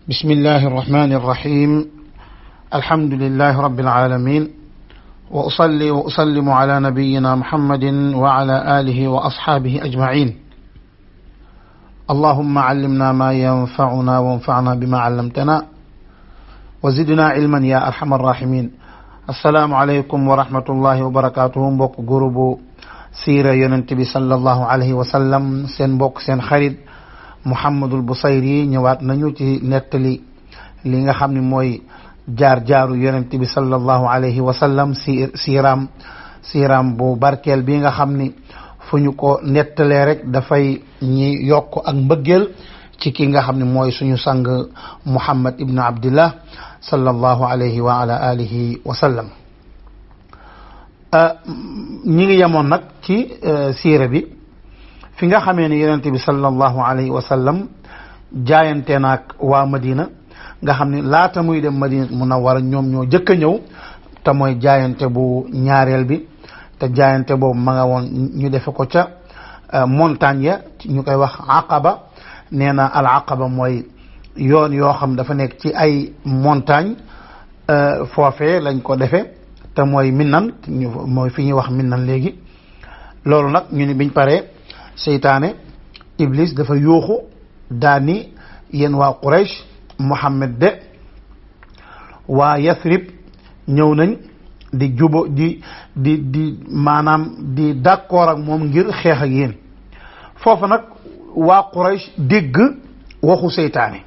بسم الله الرحمن الرحيم الحمد لله رب العالمين وأصلي وأسلم على نبينا محمد وعلى آله وأصحابه أجمعين اللهم علمنا ما ينفعنا وانفعنا بما علمتنا وزدنا علما يا أرحم الراحمين السلام عليكم ورحمة الله وبركاته mbokk groupe siira yonent bi sallallahu alayhi wa sallam seen mbokk seen xarit Mouhamadul Bousayri ñëwaat nañu ci nettali li nga xam ne mooy jaar-jaaru yonent bi sallallahu alayhi wa sallam siiraam bu barkeel bi nga xam ni fu ñu ko nettalee rek dafay ñi yokk ak mbëggeel ci ki nga xam ne mooy suñu sang Muhammad ibn Abdillah sallallahu alayhi wa ala alihi wa sallam ñi ngi yemoon nag ci siira bi fi nga xamee ne yonent bi sallallahu alayhi wa sallam jaayante naag waa Madina nga xam ne laata muy dem Madina Munawwara ñoom ñoo jëkk a ñëw te mooy jaayante bu ñaareel bi te jaayante boobu ma nga woon ñu defe ko ca montagne ya ñu koy wax aqaba nee na al aqaba mooy yoon yoo xam dafa nekk ci ay montagne foofee lañ ko defe te mooy Minnan mooy fi ñuy wax Minnan léegi loolu nag ñu ni biñ paree seytaane Iblis dafa yuuxu daani yéen waa Quraysh Muhammad de waa Yathrib ñëw nañ di jubo di maanaam di d'accord ak moom ngir xeex ak yéen foofu nag waa Quraysh dégg waxu seytaane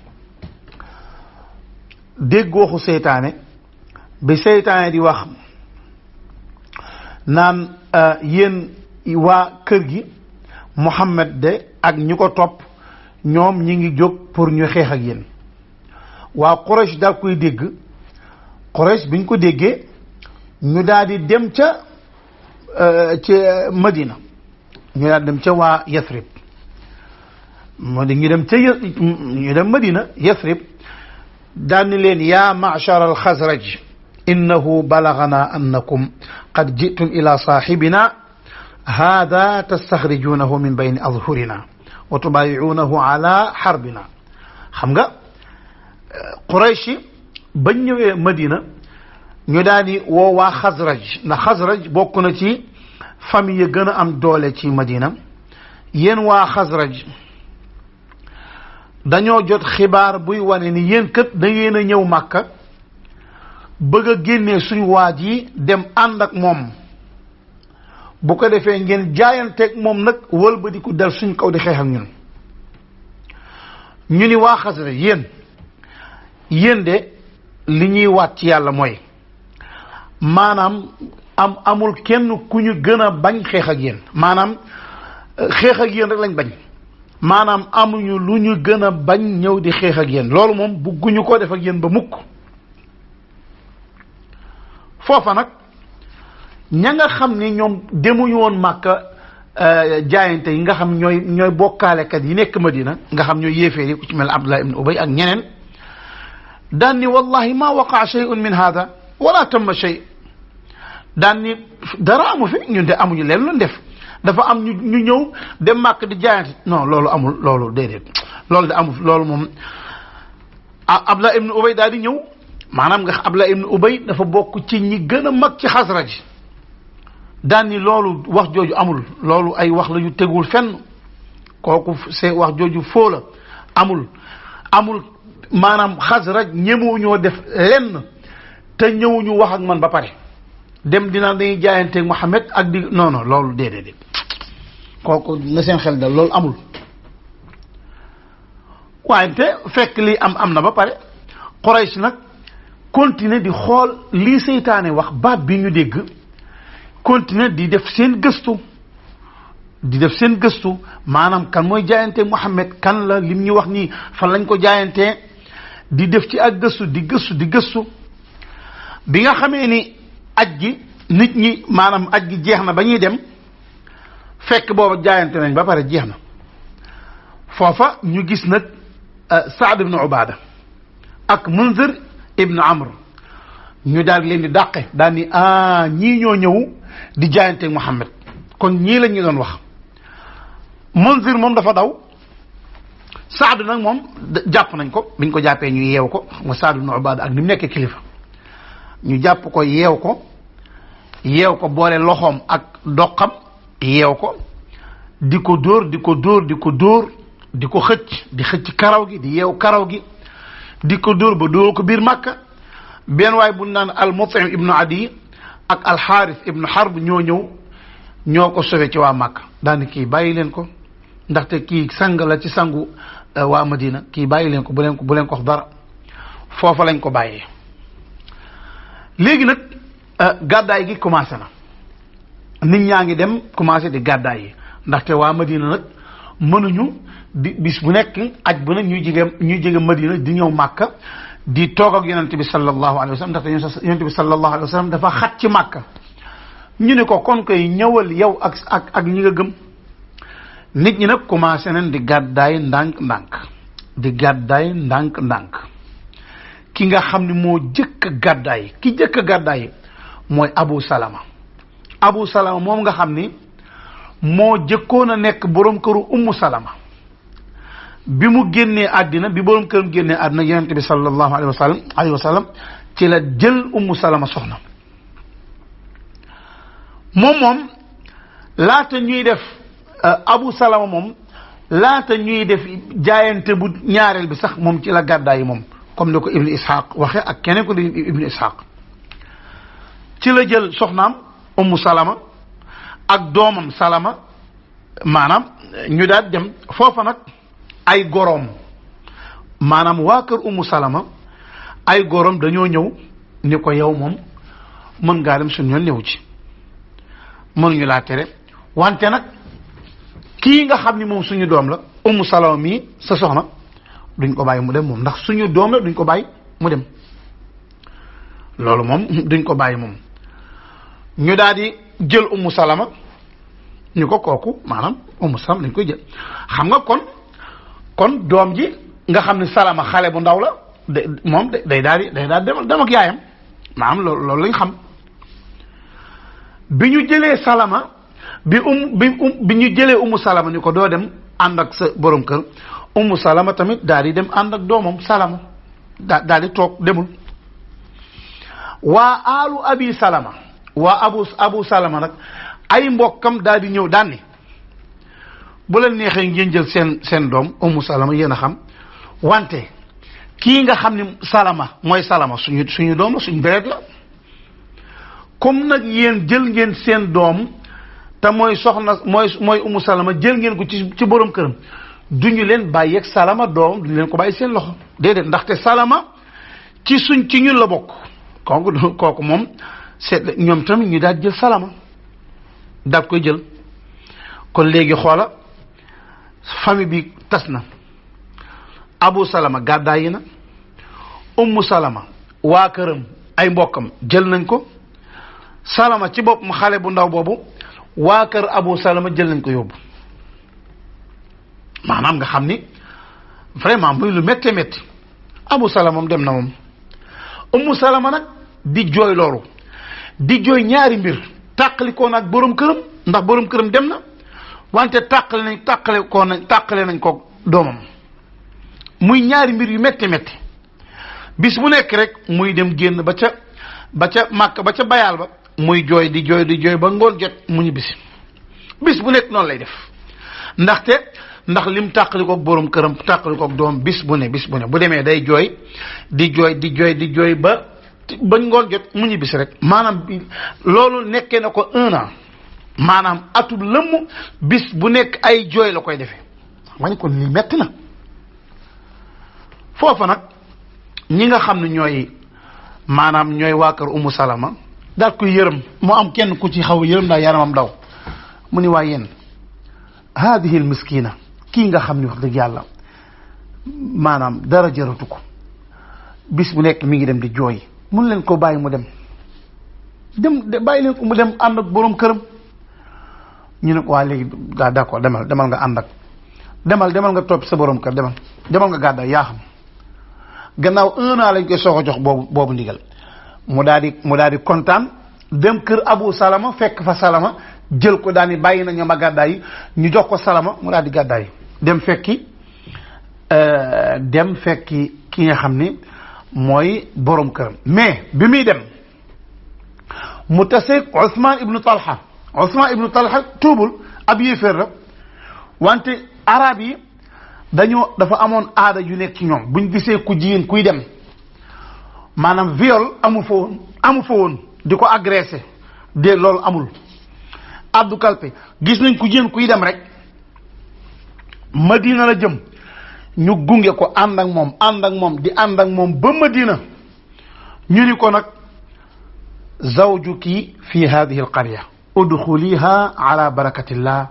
bi seytaane di wax naan yéen waa kër gi Muhammad de ak ñu ko topp ñoom ñi ngi jóg pour ñu xeex ak yéen waa Quraysh daal koy dégg Quraysh biñ ko déggee ñu daal di dem ca Madina ñu daal dem ca waa Yathrib moo di ñu dem Madina Yathrib daal ni leen yaa ma'shar al-Khazraj innahu balagana annakum qad ji'tum ila sahibina hada tastaxrijunahu min bayni azhurina wa tubayiunahu ala xarbina xam nga Quraysh bañ ñëwee Madina ñu daal di woo waa Xasraj ndax Xasraj bokk na ci famille yi gën a am doole ci Madina yéen waa Xasraj dañoo jot xibaar buy wane ni yéen kët da ngeen a ñëw Màkka bëgg a génnee suñu waaj yi dem ànd ak moom bu ko defee ngeen jaayanteeg moom nag wëlbatiku dal suñ kaw di xeex ak ñun ñu ni waa Xasraj yéen de li ñuy waat ci yàlla mooy maanaam amul kenn ku ñu gën a bañ xeex ak yéen maanaam xeex ak yéen rek lañ bañ maanaam amuñu lu ñu gën a bañ ñëw di xeex ak yéen loolu moom bugguñu ko def ak yéen ba mukk foofa nag ña nga xam ni ñoom demuñu woon Màkka jaayante yi nga xam ñooy bokkaalekat yi nekk Madina nga xam ñooy yéeféer yi ku ci mel Abdullah ibn Ubay ak ñeneen daan ni wallahi ma waqaa shay'un min hada wala tamma shay daan ni dara amu fi ñun de amuñu leen lu def dafa am ñu ñëw dem Màkka di jaayante non loolu amul loolu déedéet loolu de amul loolu moom Abdullah ibn Ubay daal di ñëw maanaam nga Abdullah ibn Ubay dafa bokk ci ñi gën a mag ci Xasraj daan ni loolu wax jooju amul loolu ay wax la yu tegul fenn kooku c'est wax jooju foo la amul maanaam Xasraj ñemewuñoo def lenn te ñëwuñu wax ak man ba pare dem dinaan dañuy jaayanteeg Muhammad ak di non loolu déedéet kooku na seen xel dal loolu amul waaye te fekk lii am na ba pare Quraysh nag continuer di xool lii seytaane wax baat bi ñu dégg continuer di def seen gëstu maanaam kan mooy jaayante Muhammad kan la lim ñu wax nii fan lañ ko jaayantee di def ci ak gëstu di gëstu bi nga xamee ni aj gi nit ñi maanaam aj gi jeex na ba ñuy dem fekk booba jaayante nañ ba pare jeex na foofa ñu gis nag Saad ibn Ubaada ak Munzir ibn Amr ñu daal leen di dàqe daal ni ñii ñoo ñëw di jaayante Muhammad kon ñii la ñu doon wax Munzir moom dafa daw Saad nag moom jàpp nañ ko biñ ko jàppee ñu yeew ko xam nga Saad ibn Ubaada ak ni mu nekkee kilifa ñu jàpp ko yeew ko boole loxoom ak doqam yeew ko di ko dóor di ko dóor di ko xëcc karaw gi di yeew karaw gi di ko dóor ba dóor ko biir Makka. benn waay bu naan al Mut'im ibnu Adi ak al Xaaris ibnu Harb ñoo ko sauvé ci waa Makka daani kii bàyyi leen ko ndaxte kii sang la ci sangu waa Madina kii bàyyi leen ko bu leen ko wax dara foofa lañ ko bàyyee. léegi nag gàddaay gi commencé na nit ñaa ngi dem commencé di gàddaay yi ndaxte waa Madina nag mënuñu di bis bu nekk aj bu nag ñuy jege Madina di ñëw Makka di toog ak yonent bi sallallahu alayhi wa sallam ndaxte yonent bi sallallahu alayhi wa sallam dafa xat ci Makka. ñu ne ko kon koy ñëwal yow ak ñi nga gëm nit ñi nag commencé nañ di gàddaay ndànk ki nga xam ne moo jëkk a gàddaay ki jëkk a gàddaay mooy Abu Salama moom nga xam ni moo jëkkoon a nekk borom këru Ummu Salama bi mu génnee àddina bi borom këram génnee àddina yonent bi sallallahu alayhi wa sallam ci la jël Ummu Salama soxna moom laata ñuy def Abu Salama moom laata ñuy def jaayante bu ñaareel bi sax moom ci la gàddaay moom comme ni ko Ibnu Ishaq waxe ak keneen ko di Ibnu Ishaq ci la jël soxnaam Ummu Salama ak doomam Salama maanaam ñu daal dem foofa nag ay goroom maanaam waa kër Ummu Salama ay goroom dañoo ñëw ni ko yow moom mën ngaa dem suñu yoon ñëw ci mënuñu laa tere wante nag kii nga xam ni moom suñu doom la Ummu Salama mii sa soxna duñ ko bàyyi mu dem moom ndax suñu doom la duñ ko bàyyi mu dem loolu moom duñ ko bàyyi moom ñu daal di jël Ummu Salama ñu ko kooku maanaam Ummu Salama dañ koy jël xam nga kon doom ji nga xam ne Salama xale bu ndaw la moom day daal di dem ak yaayam maanaam loolu lañ xam bi ñu jëlee Salama bi ñu jëlee Ummu Salama ni ko doo dem ànd ak sa borom kër Ummu Salama tamit daal di dem ànd ak doomam Salama daal di toog demul waa aalu Abi Salama waa Abu Salama nag ay mbokkam daal di ñëw daan ni bu leen neexee ngeen jël seen doom Ummu Salama yéen a xam wante kii nga xam ni Salama mooy Salama suñu doom la suñu deret la comme nag yéen jël ngeen seen doom te mooy soxna mooy Ummu Salama jël ngeen ko ci borom këram duñu leen bàyyi ak Salama doom duñu leen ko bàyyi seen loxo déedéet ndaxte Salama ci ñun la bokk kooku moom seet ñoom tamit ñu daal jël Salama daal koy jël kon léegi xoola famille bi tas na Abu Salama gàddaay yi na Ummu Salama waa këram ay mbokkam jël nañ ko Salama ci bopp mu xale bu ndaw boobu waa kër Abu Salama jël nañ ko yóbbu maanaam nga xam ni vraiment muy lu métti métti Abu Salama moom dem na moom Ummu Salama nag di jooy loolu di jooy ñaari mbir tàqalikoo nag borom këram ndax borom këram dem na wante tàqale nañ ko doomam muy ñaari mbir yu métti métti bis bu nekk rek muy dem génn ba ca Màkka ba ca bayaal ba muy jooy di jooy ba ngoon jot mu ñu bis bu nekk noonu lay def ndax lim tàqalikoog borom këram tàqalikoog doom bis bu ne bu demee day jooy di jooy ba ngoon jot mu ñu rek maanaam loolu nekkee na ko 1 an maanaam atul lëmm bis bu nekk ay jooy la koy defee wañ kon li metti na foofa nag ñi nga xam ne ñooy waa kër Ummu Salama daal koy yërëm mu am kenn ku ci xaw yërëm daal yaramam daw mu ni waa yéen haadihi al miskina kii nga xam ni wax dëgg yàlla maanaam dara jaratu ko bis bu nekk mi ngi dem di jooy mun leen ko bàyyi mu dem bàyyi leen ko mu dem ànd ak borom këram ñu ne ko waa léegi d'accord demal nga ànd ak demal nga topp sa borom kër demal nga gàddaay yaa xam gannaaw 1 an lañ koy soog a jox boobu ndigal mu daal di kontaan dem kër Abu Salama fekk fa Salama jël ko daal ni bàyyi na ñoom a gàddaay yi ñu jox ko Salama mu daal di gàddaay dem fekki dem fekki ki nga xam ni mooy borom këram mais bi muy dem mu taseeg Ousmane ibnu Talha. Ousmane ibnu Talha tuubul ab yéeféer la wante arab yi dafa amoon aada yu nekk ci ñoom buñ gisee ku jigéen kuy dem maanaam viol amu fa woon di ko agressé de loolu amul. Abdou Kalpe gis nañ ku jigéen kuy dem rek Madina la jëm ñu gunge ko ànd ak moom di ànd ak moom ba Madina ñu ni ko nag zawjuki fi hadihi alqarya udxuliha ala barakatillah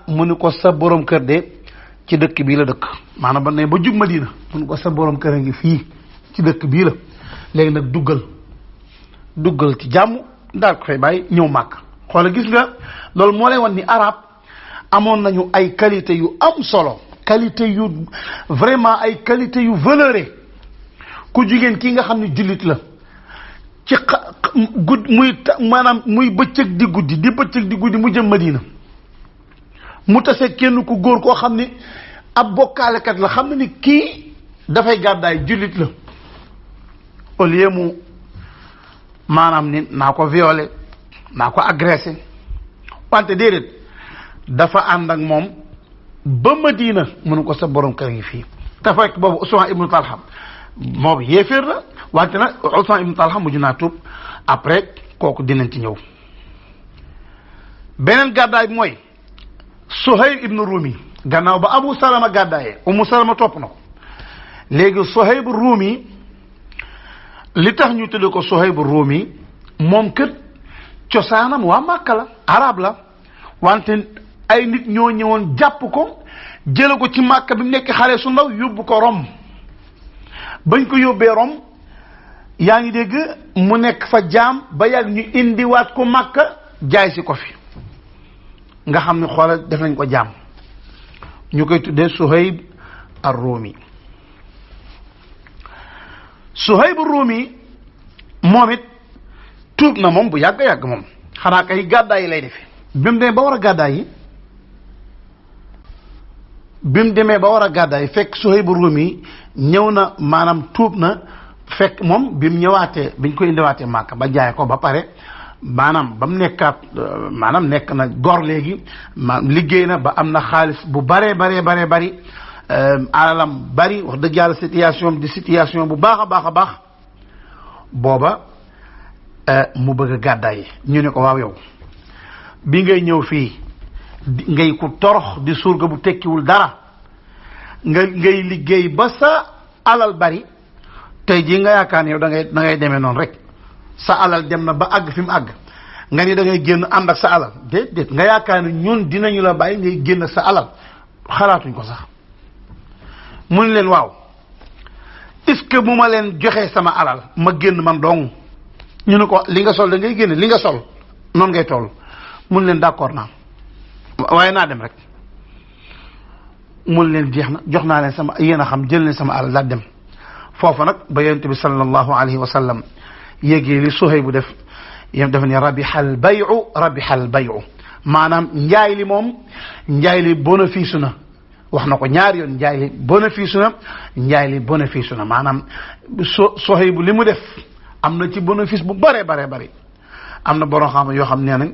mu ni ko sa borom kër de ci dëkk bii la dëkk maanaam ba ne ba jub Madina mu ni ko sa borom kër a ngi fii ci dëkk bii la léegi nag duggal ci jàmm daal ko fay bàyyi ñëw màkk. xoola gis nga loolu moo lay wan ni arab amoon nañu ay qualité yu am solo qualité yu vraiment ay qualité yu valeuré ku jigéen kii nga xam ne jullit la ci maanaam muy bëccëg di guddi mu jëm Madina mu tase kenn ku góor koo xam ni ab bokkaalekat la xam ne ni kii dafay gàddaay jullit la au lieu mu maanaam ni naa ko violé naa ko agressé wante déedéet dafa ànd ak moom ba Madina mënu ko sa borom kër ngi fii te fekk boobu Usmaan ibnu Talha moom yéeféer la wante nag Usmaan ibnu Talha mujj naa tuub après kooku dinañ ci ñëw. beneen gàddaay bi mooy Suhayb ibnu Rumi gannaaw ba Abu Salama gàddaayee Umu Salama topp na ko léegi Suhayb Rumi li tax ñu tudd ko Suhayb Rumi moom kët cosaanam waa Màkka la arab la wante ay nit ñoo ñëwoon jàpp ko jële ko ci Màkka bi mu nekk xale su ndaw yóbbu ko Rom bañ ko yóbbee Rom yaa ngi dégg mu nekk fa jaam ba yàgg ñu indiwaat ko Màkka jaay si ko fi nga xam ne xoolal def nañ ko jaam ñu koy tuddee Suhayb ar-Rumi. Suhayb ar-Rumi moom it tuub na moom bu yàgg moom xanaa kay gàddaay yi lay defe bi mu demee ba war a gàddaay fekk Suhayb ar-Rumi ñëw na maanaam tuub na fekk moom bi mu ñëwaatee biñ ko indiwaatee Màkka ba jaay ko ba pare maanaam ba mu nekkaat maanaam nekk na góor léegi liggéey na ba am na xaalis bu bari alalam bari wax dëgg yàlla situation bu baax a baax booba mu bëgg a gàddaay ñu ne ko waaw yow bi ngay ñëw fii ngay ku torox di surga bu tekkiwul dara ngay liggéey ba sa alal bari tey jii nga yaakaar ne yow da ngay demee noonu rek sa alal dem na ba àgg fi mu àgg nga ni da ngay génn ànd ak sa alal déet nga yaakaar ne ñun dinañu la bàyyi ngay génn ak sa alal xalaatuñ ko sax mun leen waaw est-ce que bu ma leen joxee sama alal ma génn man dong ñu ne ko li nga sol da ngay génn li nga sol noonu ngay toll mun leen d'accord naa waaye naa dem rek mun leen jeex na jox naa leen sama yéen a xam jël leen sama alal daal dem foofa nag ba yonent bi sallallahu alayhi wa sallam yéegee li Suhayb bu def yéen dafa ne rabihal bayu maanaam njaay li moom njaay li bénéfice na wax na ko ñaari yoon njaay li bénéfice na maanaam Suhayb bu li mu def am na ci bénéfice bu bare am na borom xam yoo xam nee nañ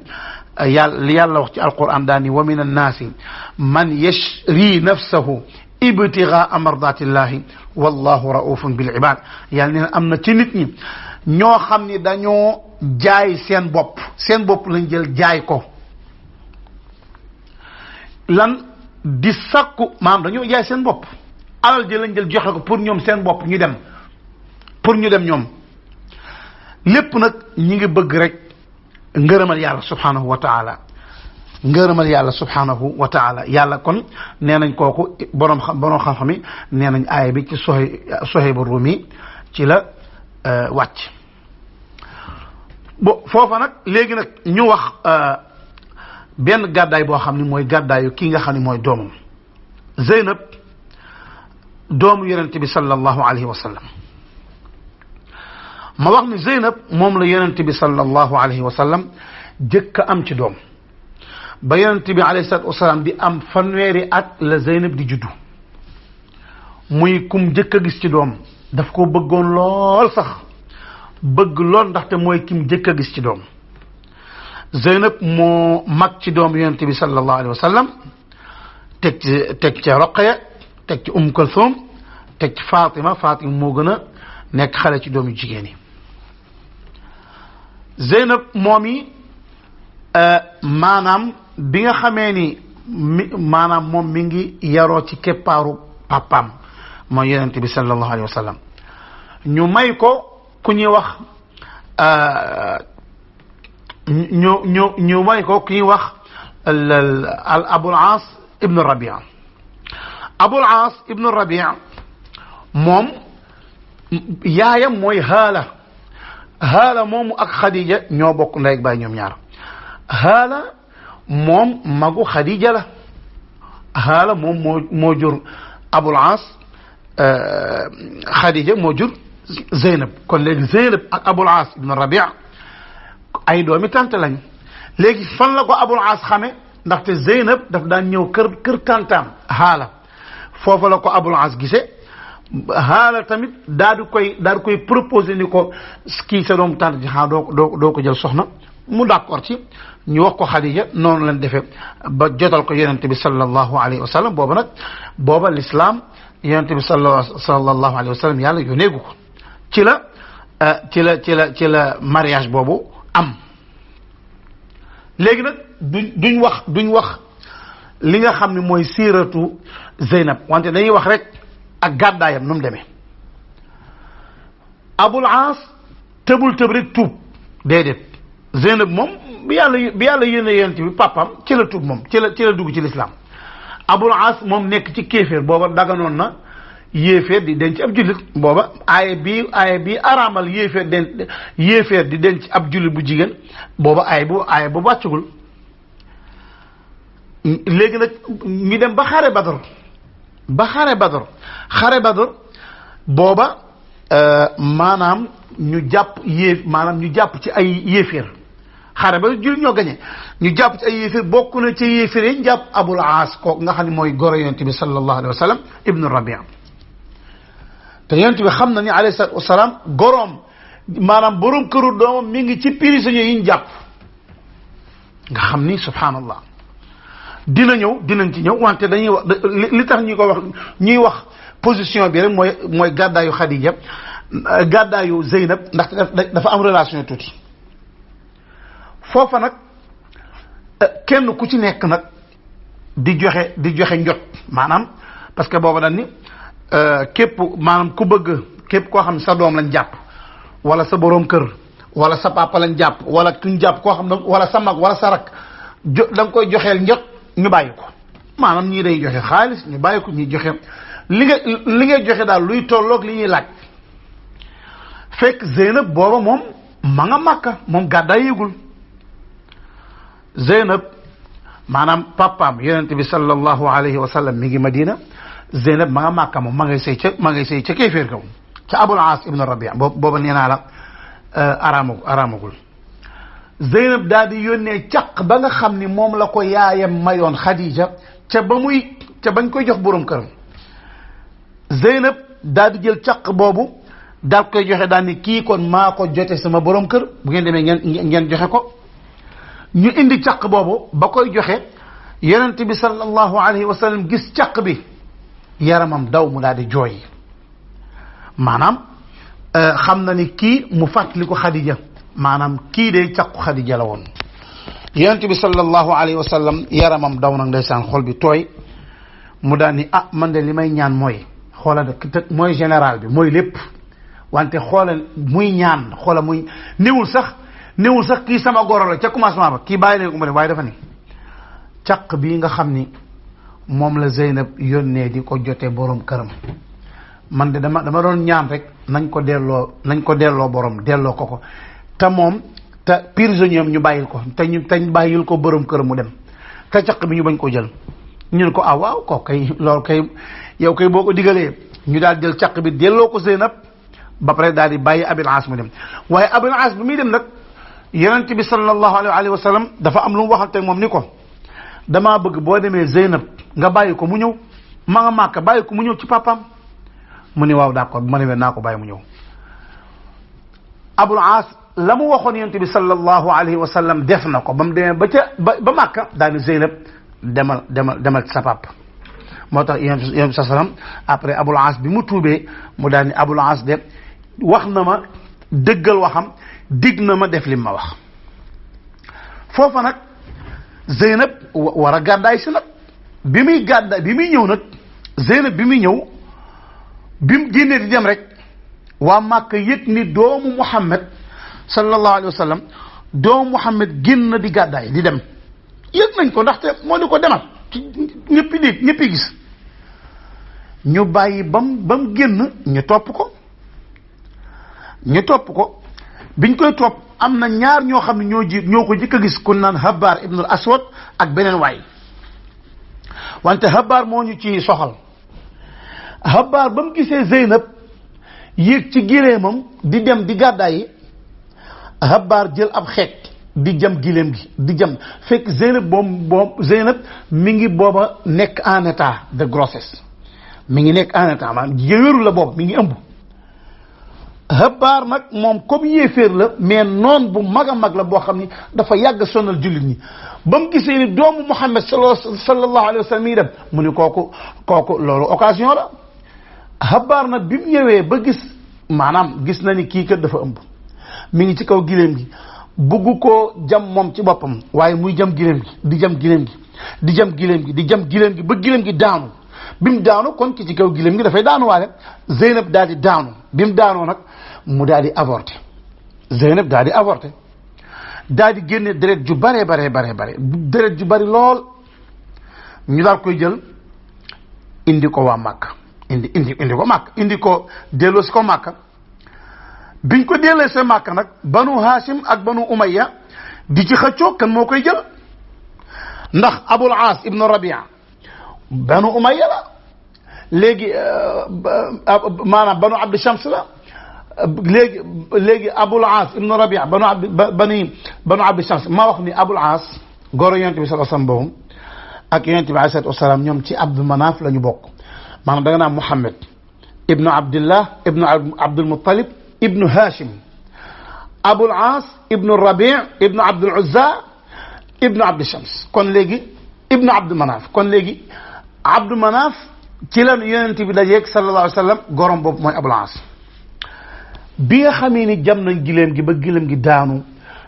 li yàlla wax ci alquran daani wa min annaasi man yashri nafsahu ibtigaa mardatillahi wallahu raufun bil ibad yàlla nee na am na ci nit ñi ñoo xam ni dañoo jaay seen bopp lañ jël jaay ko lan di sakku maanaam dañoo jaay seen bopp alal ji lañ jël joxe ko pour ñoom seen bopp ñu dem ñoom lépp nag ñi ngi bëgg rek ngërëmal yàlla subhanahu wa taala yàlla kon nee nañ kooku borom xam-xam yi nee nañ aaya bi ci Suhayb ar-Rumi ci la wàcc foofa nag léegi nag ñu wax benn gàddaay boo xam ne mooy gàddaayu kii nga xam ne mooy doomam Zeynab doomu yonente bi sallallahu alayhi wa sallam ma wax ni Zeynab moom la yonente bi sallallahu alayhi wa sallam jëkk a am ci doom ba yonente bi alayhi salaatu wasalaam di am fanweeri at la Zeynab di juddu muy kum jëkk a gis ci doom daf ko bëggoon lool sax bëgg lool ndaxte mooy kim jëkk a gis ci doom. Zeynab moo mag ci doom yonent bi sallallahu alayhi wa sallam teg ci Roqaya teg ci Kulthum teg ci Fatima moo gën a nekk xale ci doom yu jigéen yi. Zeynab moom yi maanaam bi nga xamee ni maanaam moom mi ngi yaroo ci keppaaru papaam mooy yonent bi sallallahu alayhi wa sallam ñu may ko ku ñuy wax ñu may ko ku ñuy wax Abul Aas ibn Rabia. Abul Aas ibn Rabia moom yaayam mooy Haala moomu ak Khadija ñoo bokk ndey ak baay ñoom ñaar. Haala moom magu Khadija la. Haala moom moo jur Abul Aas, Khadija moo jur Zeynab. kon léegi Zeynab ak Abul Aas ibn Rabia ay doomi tante lañu. léegi fan la ko Abul Aas xame ndaxte Zeynab daf daan ñëw kër tantaam Haala foofu la ko Abul Aas gisee. Haala tamit daal di koy proposé ni ko kii sa doom tante ji doo ko jël soxna mu d'accord ci ñu wax ko Khadija noonu lañ defee ba jotal ko yonent bi sallallahu alayhi wa sallam. booba l'islam yonent bi sallallahu alayhi wa sallam yàlla yónneegu ko ci la mariage boobu am. léegi nag duñ wax li nga xam ne mooy siiratu Zeynab wante dañuy wax rek ak gàddaayam nu mu demee. Abul Aas tëb rek tuub déedéet. Zeynab moom bi yàlla yónnee yonent bi papam ci la tuub moom ci la dugg ci lislaam. Abul Aas moom nekk ci kéeféer booba daganoon na yéeféer di denc ab jullit booba aaya bi araamal yéeféer di denc ab jullit bu jigéen booba aaya bu wàccugul. léegi nag ñu dem ba xare Badr booba maanaam ñu jàpp ci ay yéeféer. xare ba jullit ñoo gañe ñu jàpp ci ay yéeféer bokk na ci yéeféer yi jàpp Abul Aas kooku nga xam ne mooy goro yonent bi sallallahu alayhi wa sallam ibnu Rabia. te yonent bi xam na ni alayhi salaatu wa salaam goroom maanaam borom këru doomam mi ngi ci prisonniers yi ñu jàpp. nga xam ni subhanallah dinañ ci ñëw wante dañuy wax li tax ñuy wax position bi rek mooy gàddaayu Khadija gàddaayu Zeynab ndax dafa am relation tuuti. foofa nag kenn ku ci nekk nag di joxe njot maanaam parce que booba dañ ni képp maanaam ku bëgg képp koo xam ne sa doom lañ jàpp wala sa boroom kër wala sa papa lañ jàpp wala kuñ jàpp koo xam ne wala sa mag wala sa rak da nga koy joxeel njot ñu bàyyi ko. maanaam ñii day joxe xaalis ñu bàyyi ko ñuy joxe li ngay joxe daal luy tolloog li ñuy laaj. fekk Zeynab booba moom ma nga Makka moom gàddaay yëgul. Zeynab maanaam papaam yonent bi sallallahu alayhi wa sallam mi ngi Madina. Zeynab ma nga Makka moom ma ngay sëy ca kéeféer kaw ca Abul Aas ibn Rabia booba nee naa la araamagul. Zeynab daal di yónnee caq ba nga xam ni moom la ko yaayam mayoon Khadija ca bañ koy jox borom këram. Zeynab daal di jël caq boobu daal koy joxe daal ni kii kon maa ko jote sama borom kër bu ngeen demee ngeen joxe ko. ñu indi caq boobu ba koy joxe yonent bi sallallahu alayhi wa sallam gis caq bi yaramam daw mu daal di jooy maanaam xam na ni kii mu fàttali ko Khadija maanaam kii de caqu Khadija la woon. yonent bi sallallahu alayhi wa sallam yaramam daw nag ndeysaan xol bi tooy mu daal ni man de li may ñaan mooy xoolal mooy général bi mooy lépp wante xoolal muy ñaan xoolal muy néewul sax kii sama goro la ca commencement ba kii bàyyi leen ko mu def waaye dafa ni caq bii nga xam ni moom la Zeynab yónnee di ko jotee borom këram man de dama doon ñaan rek nañ ko delloo borom delloo ko te prisonnier ñu bàyyil ko te bàyyil ko borom këram mu dem te caq bi ñu bañ ko jël. ñu ne ko waaw ko kay loolu kay yow kay boo ko digalee ñu daal jël caq bi delloo ko Zeynab ba pare daal di bàyyi Abul Aas mu dem waaye Abul Aas bi muy dem nag yonent bi sallallahu alayhi wa sallam dafa am lu mu waxante moom ni ko damaa bëgg boo demee Zeynab nga bàyyi ko mu ñëw ma nga Màkka bàyyi ko mu ñëw ci papaam mu ni waaw d'accord bu ma demee naa ko bàyyi mu ñëw. Abul Aas la mu waxoon yonent bi sallallahu alayhi wa sallam def na ko ba mu demee ba Makka daal di Zeynab demal ci sa papa. moo tax yonent bi sallam après Abul Aas bi mu tuubee mu daal ni Abul Aas de wax na ma dëggal waxam dig na ma def lim ma wax. foofa nag Zeynab war a gàddaay si nag bi muy ñëw nag Zeynab bi muy ñëw bi mu génnee di dem rek waa Màkka yëg ni doomu Muhammad sallallahu alayhi wa sallam doomu Muhammad génn di gàddaay di dem yëg nañ ko ndaxte moo di ko demal ñëppi gis ñu bàyyi bam génn ñu topp ko biñ koy topp am na ñaar ñoo xam ne ñoo ko jëkk a gis ku naan Habbar ibnul Aswad ak beneen waay wante Habbar moo ñu ci soxal. Habbar ba mu gisee Zeynab yéeg ci gileemam di dem di gàddaay yi Habbar jël ab xeej di jam gileem gi di jam fekk Zeynab mi ngi booba nekk en état de grossesse mi ngi nekk en état maanaam wéru la booba mi ngi ëmb. Habbar nag moom comme yéeféer la mais noon bu mag a mag la boo xam ni dafa yàgg sonal jullit ñi ba mu gisee ni doomu Muhammad sallallahu alayhi wa sallam yi dem mu ni kooku loolu occasion la. Habbar nag bi mu ñëwee ba gis na ni kii kat dafa ëmb mi ngi ci kaw gileem gi bugg koo jam moom ci boppam waaye muy jam gileem gi di jam gileem gi di jam gileem gi di jam gileem gi ba gileem gi daanu bi mu daanu kon ki ci kaw gileem gi dafay daanu waale Zeynab daal di daanu bi mu daanoo nag mu daal di avorté Zeynab daal di avorté daal di génne deret ju bare deret ju bari lool ñu daal koy jël indi ko waa Màkka indi ko delloo si ko Màkka biñ ko dellee sa Màkka nag banu Hashim ak banu Umayya di ci xëccoo kan moo koy jël ndax Abul Aas ibnu Rabia banu Umayya la léegi maanaam banu Abdi Shams la léegi Abul Aas ibnu Rabia banu Abdi Shams maa wax ni Abul Aas goro yonent bi sallallahu alayhi wasallam boobu ak yonent bi alayhi salaatu wasalaam ñoom ci Abdu Manaaf la ñu bokk maanaam da nga naan Muhammad ibnu Abdillah ibnu Abdul Muttalib ibnu Hashim Abul Aas ibnu Rabi ibnu Abdul Uzza ibnu Abdi Shams kon léegi ibnu Abdu Manaaf kon léegi Abdu Manaaf ci la yonent bi dajeeg sallallahu alayhi wa sallam gorom boobu mooy Abul Aas bi nga xamee ni jam nañ gileem gi ba gileem gi daanu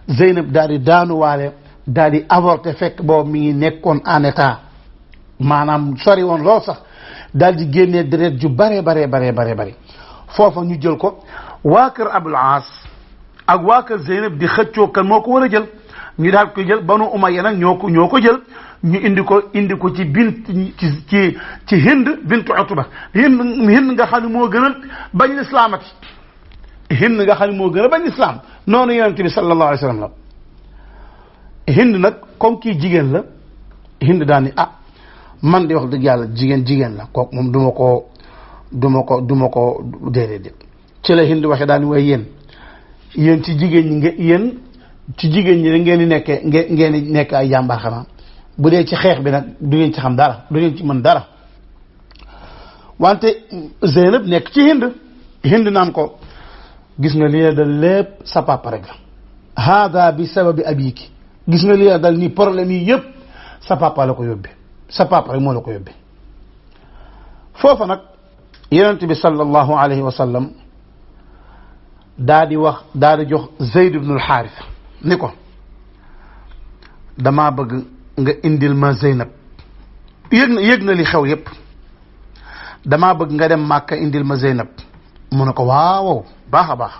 Zeynab daal di daanu waale daal di avorté fekk boobu mi ngi nekkoon en état maanaam sori woon lool sax daal di génnee deret ju bare foofa ñu jël ko waa kër Abul Aas ak waa kër Zeynab di xëccoo kan moo ko war a jël ñu daal koy jël banu Umayya nag ñoo ko jël ñu indi ko ci Hind bintu Utba Hind nga xam ne moo gën a bañ lislaamati Hind nga xam ne moo gën a bañ lislaam noonu yonent bi sallallahu alayhi wa sallam la Hind nag comme kii jigéen la Hind daal ni man di wax dëgg yàlla jigéen la kooku moom du ma ko déedéet ci la Hind waxee daal ni waaye yéen ci jigéen ñi ci jigéen ñi ngeen di nekkee ngeen di nekk ay jàmbaar xanaa bu dee ci xeex bi nag du ngeen ci xam dara du ngeen ci mën dara wante Zeynab nekk ci Hind naan ko gis nga li la dal lépp sa papa rek la hada bi sababi abiki gis nga li la dal nii problème yi yëpp sa papa la ko yóbbee sa papa rek moo la ko yóbbee foofa nag yonent bi sallallahu alayhi wa sallam daa di jox Zayd ibn al-Harith ni ko damaa bëgg nga indil ma Zeynab yëg na li xew yépp damaa bëgg nga dem Màkka indil ma Zeynab mu ne ko waaw baax a baax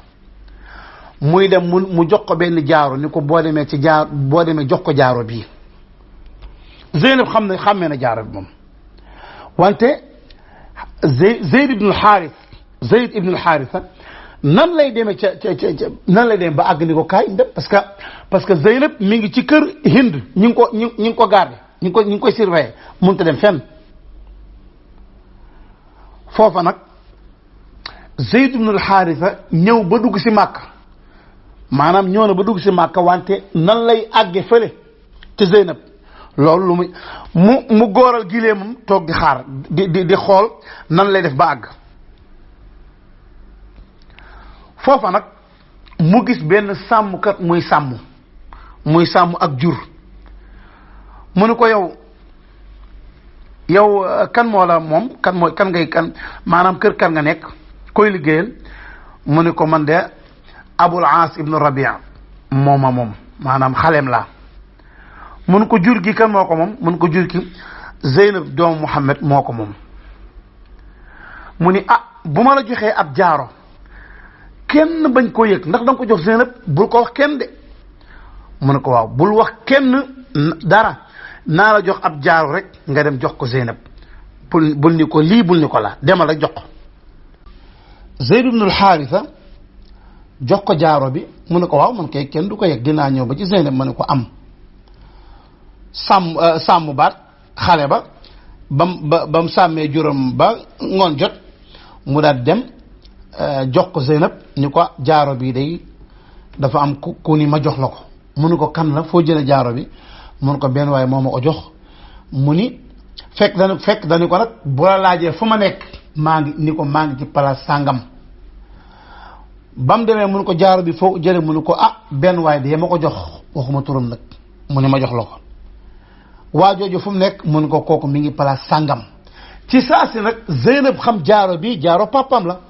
muy dem mu jox ko benn jaaro ni ko boo demee jox ko jaaro bii Zeynab xàmmee na jaaro bi moom wante Zayd ibn al-Harith nan lay demee nan lay demee ba àgg ni ko kaay dem parce que Zeynab mi ngi ci kër Hind ñi ngi ko garder ñi ngi koy surveiller mënut a dem fenn foofa nag Zayd ibn al-Haritha ñëw ba dugg si Màkka maanaam ñëw na ba dugg si Màkka wante nan lay àgge fële ci Zeynab loolu lu mu góoral gileemam toog di xaar di xool nan lay def ba àgg foofa nag mu gis benn sàmmkat muy sàmm ak jur mu ne ko yow kan moo la moom kan ngay kan maanaam kër kan nga nekk koy liggéeyal mu ne ko man de Abul Aas ibnu Rabia moom maanaam xaleem laa mun ko jur gi kan moo ko moom mun ko jur gi Zeynab doomu Muhammad moo ko moom mu ni bu ma la joxee ab jaaro kenn bañ koo yëg ndax danga ko jox Zeynab bul ko wax kenn de mu ne ko waaw bul wax kenn dara naa la jox ab jaaro rek nga dem jox ko Zeynab bul ni ko lii bul ni ko laa demal rek jox ko Zeyd ibnul Xaarisa jox ko jaaro bi mu ne ko waaw man kay kenn du ko yëg dinaa ñëw ba ci Zeynab ma ne ko am sàmm baat xale ba bam sàmmee juróom ba ngoon jot mu daal dem jox ko Zeynab ni ko jaaro bi day dafa am ku ni ma jox la ko mu ne ko kan la foo jële jaaro bi mu ne ko benn waaye moo ma ko jox mu ni fekk dañu ko nag bu la laajee fu ma nekk maa ngi ci place sàngam ba mu demee mu ne ko jaaro bi foo jële mu ne ko benn waaye de ma ko jox waxuma turam nag mu ne ma jox la ko waa jooju fu mu nekk mu ne ko kooku mi ngi place sàngam ci saa si nag Zeynab xam jaaro bi jaaro papam la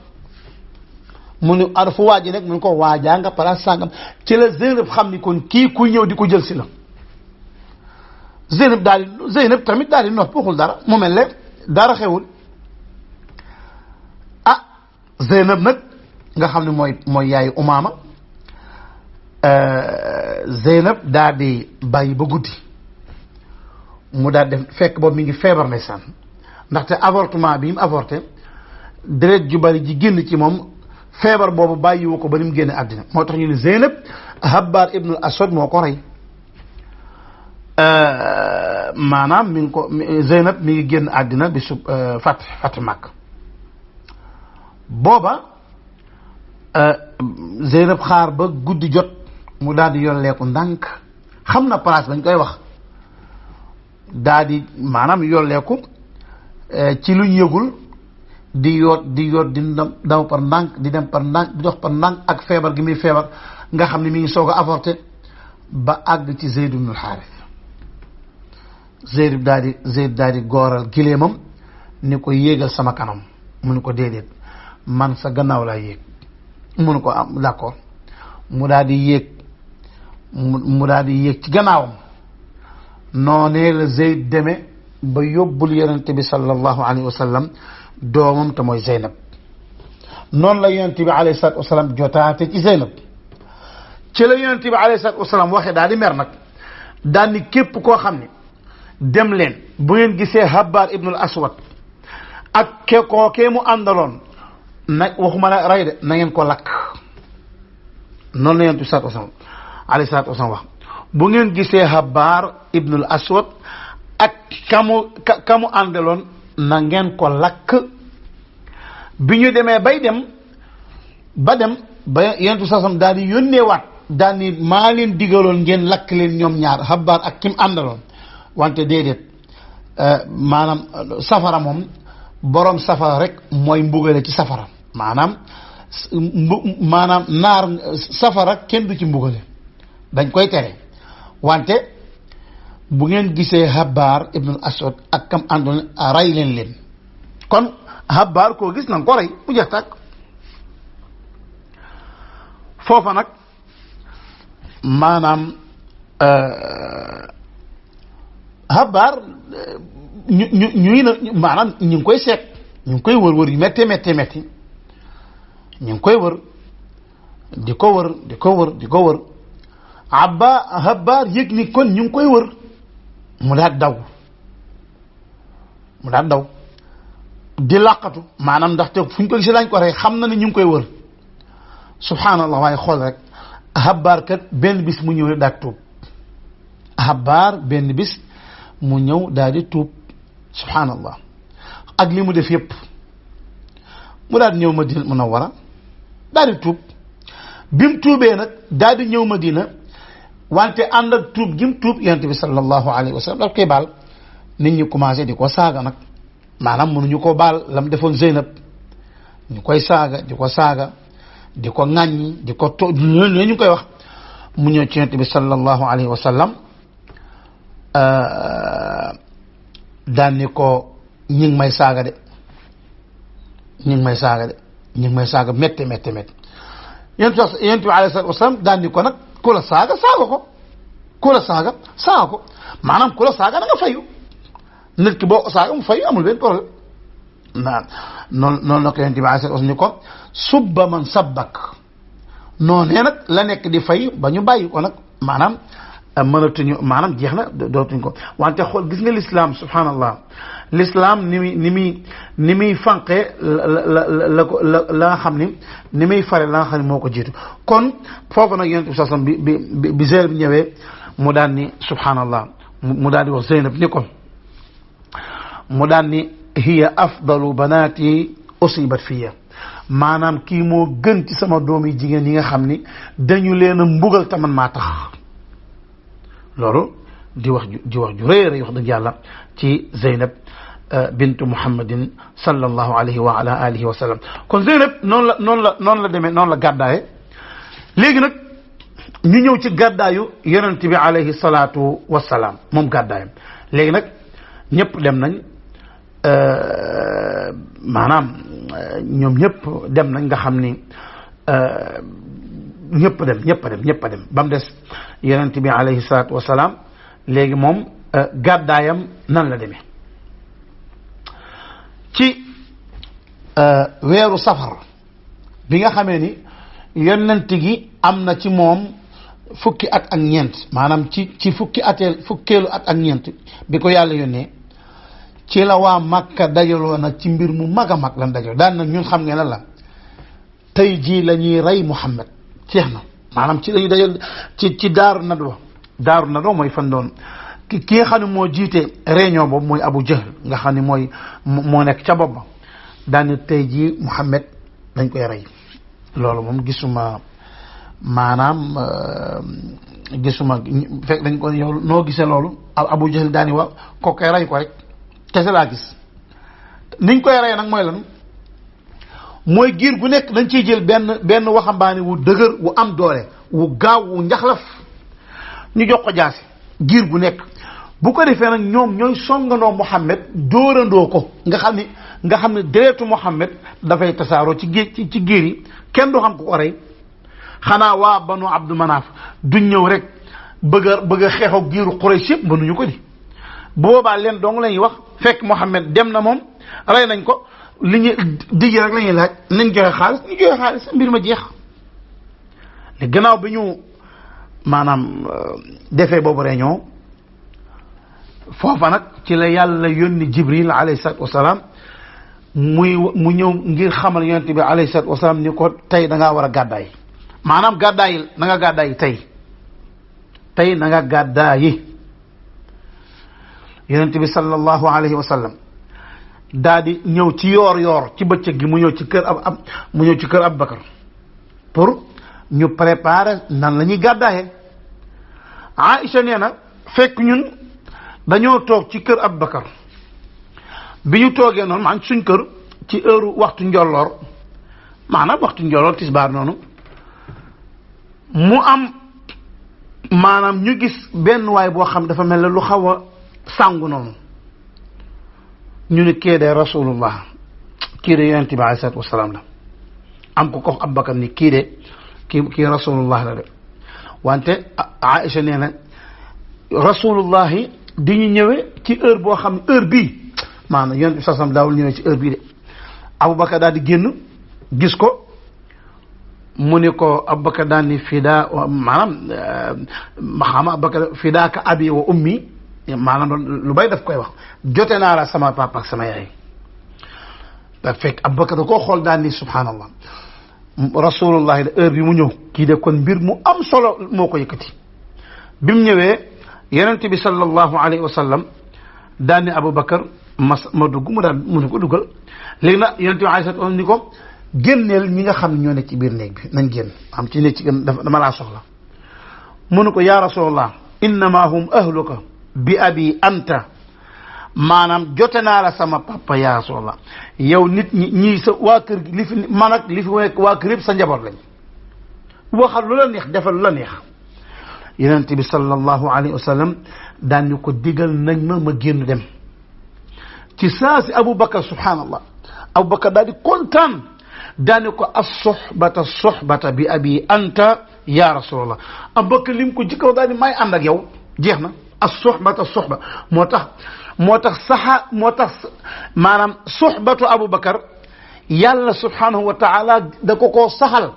mu ne fu waa ji nekk mu ne ko waajaa nga place sàngam ci la Zeynab xam ni kon kii kuy ñëw di ko jël si la Zeynab tamit daal di noppi waxul dara mu mel ne dara xewul Zeynab nag nga xam ne mooy yaayu Umaama Zeynab daal di bàyyi ba guddi mu daal def fekk boobu mi ngi feebar ndeysaan ndaxte avortement bi mu avorté deret ju bari ji génn ci moom feebar boobu bàyyiwu ko ba ni mu génne àddina moo tax ñu ne Zeynab Habbar ibnul Aswad moo ko rey maanaam Zeynab mi ngi génn àddina bi su fat Makka booba Zeynab xaar ba guddi jot mu daal di yolleeku ndànk xam na place bañ koy wax daal di maanaam yolleeku ci luñ yëgul di yoot di daw par ndànk di dem par ndànk di dox par ndànk ak feebar gi muy feebar nga xam ne mi ngi soog a avorté ba àgg ci Zeyd ibnul Xaaris Zeyd daal di gooral gileemam ni ko yéegal sama kanam mu ni ko déedéet man sa gannaaw laa yéeg mu ni ko am d'accord mu daal di yéeg ci gannaawam noonee la Zeyd demee ba yóbbul yonente bi sallallahu alayhi wa sallam doomam te mooy Zeynab noonu la yonente bi alayhi salaatu wa salaam jotaate ci Zeynab ci la yonente bi alayhi salaatu wa salaam waxee daal di mer nag daal ni képp koo xam ne dem leen bu ngeen gisee Habbar ibnul Aswad ak kookee mu àndaloon nag waxuma la rey de na ngeen ko lakk noonu la yonente bi alayhi salaatu wa salaam wax bu ngeen gisee Habbar ibnul Aswad ak kamu àndaloon na ngeen ko lakk bi ñu demee ba yonent bi sasam daal di yónneewaat daal ni maa leen digaloon ngeen lakk leen ñoom ñaar Habbar ak kim àndaloon wante déedéet maanaam safara moom boroom safara rek mooy mbugale ci safara maanaam naar safara kenn du ci mbugale dañ koy tere wante bu ngeen gisee Habbar ibnul Aswad ak kam àndoon rey leen kon Habbar koo gis na ko rey mu jeex tàkk foofa nag maanaam Habbar ñuy na maanaam ñu ngi koy seet ñu ngi koy wër yu métti ñu ngi koy wër di ko wër Habbar yëg ni kon ñu ngi koy wër mu daal daw di làqatu maanaam ndaxte fu ñu ko gisee dañ ko rey xam na ne ñu ngi koy wër subhanallah waaye xool rek Habbar kat benn bis mu ñëw rek daal tuub Habbar benn bis mu ñëw daal di tuub subhanallah ak li mu def yépp mu daal di ñëw Madina Munawwara daal di tuub bi mu tuubee nag daal di ñëw Madina wante ànd ak tuub gi mu tuub yonent bi sallallahu alayhi wa sallam daf koy baal nit ñi commencé di ko saaga nag maanaam mënuñu ko baal lam defoon Zeynab ñu koy saaga di ko saaga di ko ŋàññi di ko ñu koy wax mu ñëw ci yonent bi sallallahu alayhi wa sallam daan ni ko ñi ngi may saaga de ñi ngi may saaga de ñi ngi may saaga métti yonent bi alayhi salaatu wa salaam daan ni ko nag ku la saaga ko ku la saaga ko maanaam ku la saaga da nga fayu nit ki boo saaga mu fayu amul benn problème noonu la ko yonent bi alayhi salaatu wa salaam ni ko subba man sabbak noonee nag la nekk di fay ba ñu bàyyi ko nag maanaam mënatuñu maanaam jeex na dootuñ ko wante xool gis nga l'islam subhanallah l'islam ni muy fànqee la nga xam ni muy fare la nga xam ne moo ko jiitu kon foofu nag yonent bi sallam bi Zeynab ñëwee mu daan ni subhanallah mu daan di wax Zeynab ni ko mu daan ni hiya afdalu banaati usibat fiya maanaam kii moo gën ci sama doom yi jigéen yi nga xam ni dañu leen a mbugal taman maa tax loolu di wax ju rëy wax dëgg yàlla ci Zeynab bintu Muhammadin sallallahu alayhi wa ala alihi wa sallam kon Zeynab noonu la demee noonu la gàddaaye léegi nag ñu ñëw ci gàddaayu yonent bi alayhi salaatu wasalaam moom gàddaayam léegi nag ñëpp dem nañ maanaam ñoom ñëpp dem nañ nga xam ni ñëpp dem ba mu des yonent bi alayhi salaatu wasalaam léegi moom gàddaayam nan la demee ci weeru safar bi nga xamee ni yonent gi am na ci moom fukki at ak ñeent maanaam ci fukkeelu at ak ñeent bi ko yàlla yónnee ci la waa Makka dajaloo nag ci mbir mu mag a mag lan dajaloo daan nag ñun xam ngeen lan la tey jii la ñuy rey Muhammad jeex na maanaam ci lañuy dajal ci daaru nadwa mooy fan doon ki nga xam ne moo jiite réunion boobu mooy Abu Jahl nga xam ne moo nekk ca bopp ba daan tey jii Muhammad dañ koy rey loolu moom gisuma maanaam fekk dañ ko yow noo gisee loolu Abu Jahl daani wa ko koy rey ko rek kese laa gis niñ koy rey nag mooy lan mooy giir gu nekk dañ ciy jël benn waxambaane wu dëgër wu am doole wu gaaw wu njaxlaf ñu jox ko jaasi giir gu nekk bu ko defee nag ñoom ñooy songandoo Muhammad dóorandoo ko nga xam ne deretu Muhammad dafay tasaaroo ci giir yi kenn du xam ko rey xanaa waa Banu Abdu Manaaf duñ ñëw rek bëgg a xeexoo giiru Quraysh yëpp mënuñu ko di boobaa leen dong lañuy wax fekk Muhammad dem na moom rey nañ ko li ñu digg rek la ñuy laaj nañ joxe xaalis ñu joxe xaalis mbir ma jeex li gannaaw bi ñu maanaam defee boobu réunion foofa nag ci la yàlla yónni Jibril alayhi salaatu wasalaam mu ñëw ngir xamal yonent bi alayhi salaatu wasalaam ni ko tey da ngaa war a gàddaay maanaam gàddaay na nga gàddaay tey na nga gàddaayi yonent bi sallallahu alayhi wa sallam daa di ñëw ci yoor ci bëccëg gi mu ñëw ci kër Abubakar pour ñu préparer nan la ñuy gàddaaye Aïcha nee na fekk ñun dañoo toog ci kër Abubakar bi ñu toogee noonu maanaam suñ kër ci heure waxtu njolloor maanaam waxtu njolloor tisbaar noonu mu am maanaam ñu gis benn waay boo xam dafa mel ne lu xaw a sàngu noonu ñu ne kii de rasulullah kii de yonent bi alayhi salaatu wasalaam la am ko ko Abubakar ni kii rasulullah la de wante Aïcha nee na rasulullahi di ñu ñëwee ci heure boo xam ne heure bii maanaam yonent bi sasam daawul ñëwee ci heure bii de Abubakar daal di génn gis ko mu ne ko Abubakar daal ni fidaa maanaam maxaama Abubakar fidaaka abi wa ummi maanaam lu bay daf koy wax jote naa la sama papa ak sama yaay da fekk Abubakar da koo xool daal ni subhanallah rasulullah heure bi mu ñëw kii de kon mbir mu am solo moo ko yëkkati bi mu ñëwee yonent bi sallallahu alayhi wa sallam daal ni Abubakar ma dugg mu daal mu ne ko duggal léegi nag yonent bi alayhi salaam ni ko génneel ñi nga xam ne ñoo nekk ci biir néeg bi nañ génn am ci nekk ci dama laa soxla mu ne ko yaa rasulallah innama hum ahluka bi abi anta maanaam jote naa la sama papa yaa Rasulallah yow nit ñi sa waa kër li fi man ak li fi waa kër yëpp sa njaboot lañ waxal lu la neex defal lu la neex yonent bi sallallahu alayhi wa sallam daan ñu ko digal nañ ma génn dem ci saa si Aboubacar subhanallah Aboubacar daal di kontaan daane ko as-suhbata bi abi anta ya Rasulallah Aboubacar lim ko jikkaw daal di may ànd ak yow jeex na as-suhba moo tax maanaam suhbatu Aboubacar yàlla subhanahu wa taala da ko saxal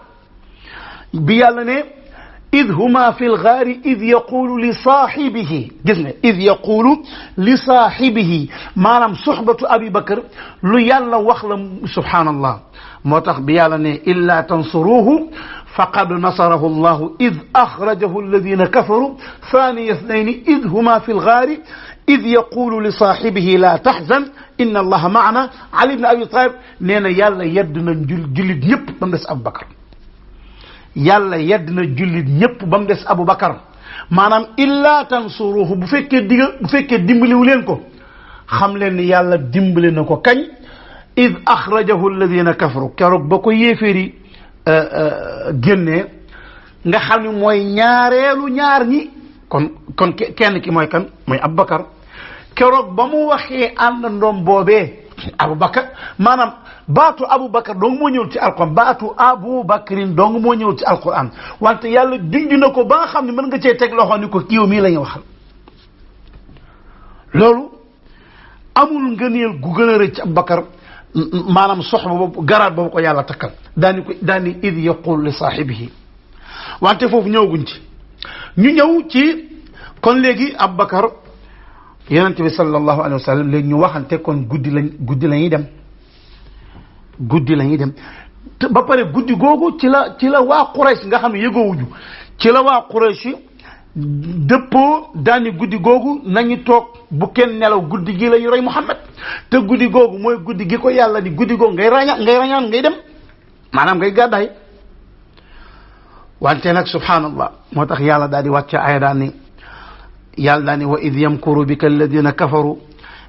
bi yàlla ne id huma fi lgaari id yaqulu li saaxibihi gis nga id yaqulu li saaxibihi maanaam suhbatu Aboubacar lu yàlla wax la subhanallah moo tax bi yàlla ne illa tansuruhu faqad nasarahu llahu id axrajahu alladina kafaru thaniya ithnayni id huma fi lgaari id yaqulu li saaxibihi la taxzan inna allaha maana Ali ibn Abi Talib nee na yàlla yedd na jullit ñëpp ba mu des Aboubacar yàlla yedd na jullit ñëpp ba mu des Aboubacar maanaam illa tansuruhu bu fekkee dimbaliwu leen ko xam leen ni yàlla dimbali na ko kañ id axrajahu alladina kafaru keroog ba ko yéeféeri génnee nga xam ne mooy ñaareelu ñaar ñi kon kenn ki mooy kan mooy Aboubacar keroog ba mu waxee àndandoom boobee Aboubacar maanaam baatu Aboubacar dong moo ñëwul ci alquran baatu Aboubacarin dong moo ñëwul ci alquran wante yàlla junj na ko ba nga xam ne mën nga cee teg loxo ni ko kiiw mii la ñu waxal loolu amul ngëneel gu gën a rëcc Aboubacar maanaam soxba boobu garaat boobu ko yàlla takkal daani id yaqul li saaxibihi wante foofu ñëwaguñ ci ñu ñëw ci kon léegi Aboubacar yonent bi sallallahu alayhi wa sallam léegi ñu waxante kon guddi la ñuy dem te ba pare guddi googu ci la waa Quraysh nga xam ne yëgoowuñu ci la waa Quraysh dëppoo daani guddi googu nañu toog bu kenn nelaw guddi gi la ñu rey Muhammad te guddi googu mooy guddi gi ko yàlla ni guddi googu ngay rañaan ngay dem maanaam ngay gàddaay wante nag subhanallah moo tax yàlla daal di wàcce aaya daan ni yàlla daal ni wa id yamkuru bika alladina kafaru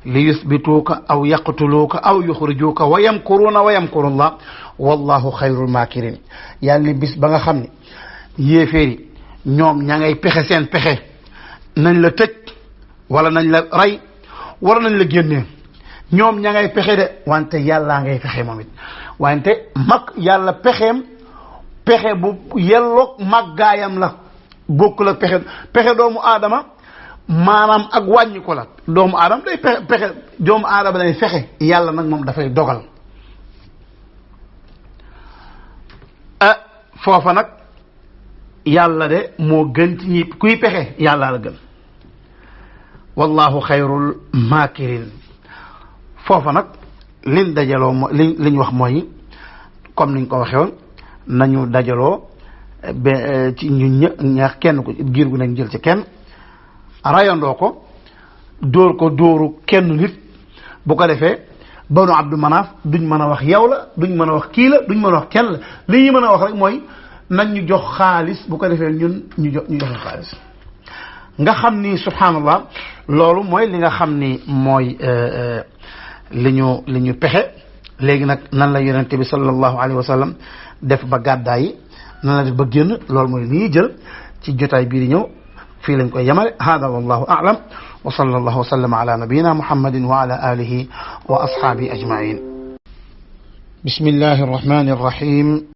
li yusbituuka aw yaqtuluuka aw yuxrijuuka wa yamkuruuna wa yamkuru llah wallahu xayrul maakirin yàlla ni bis ba nga xam ne yéeféeri ñoom ña ngay pexe seen pexe nañ la tëj wala nañ la rey wala nañ la génnee ñoom ña ngay pexe de wante yàllaa ngay pexe moom it wante yàlla pexe bu yelloog màggaayam la bokkul ak pexe doomu aadama maanaam ak wàññi ko la doomu aadama day pexe doomu aadama day fexe yàlla nag moom dafay dogal foofa nag yàlla de moo gën ci ñi kuy pexe yàlla la gën wallahu xayrul maakirin foofa nag liñ dajaloo liñ wax mooy comme niñ ko waxee woon nañu dajaloo ci ñun ñaax kenn ko giir gu nekk jël ci kenn rayandoo ko dóor ko dóoru kenn nit bu ko defee banu Abdu Manaaf duñ mën a wax yow la duñ mën a wax kii la duñ mën a wax kenn la li ñu mën a wax rek mooy nañ ñu jox xaalis bu ko defee ñun ñu joxe xaalis nga xam ni subhanallah loolu mooy li nga xam ni mooy li ñu pexe léegi nag nan la yonente bi sallallahu alayhi wa sallam def ba gàddaay yi nan la def ba génn loolu mooy li ñuy jël ci jotaay bii di ñëw fii lañ koy yemale hada wallahu a'lam wa sallallahu wa sallama ala nabiyyina muhammadin wa ala alihi wa ashabihi ajma'in bismillahi arrahmani arrahim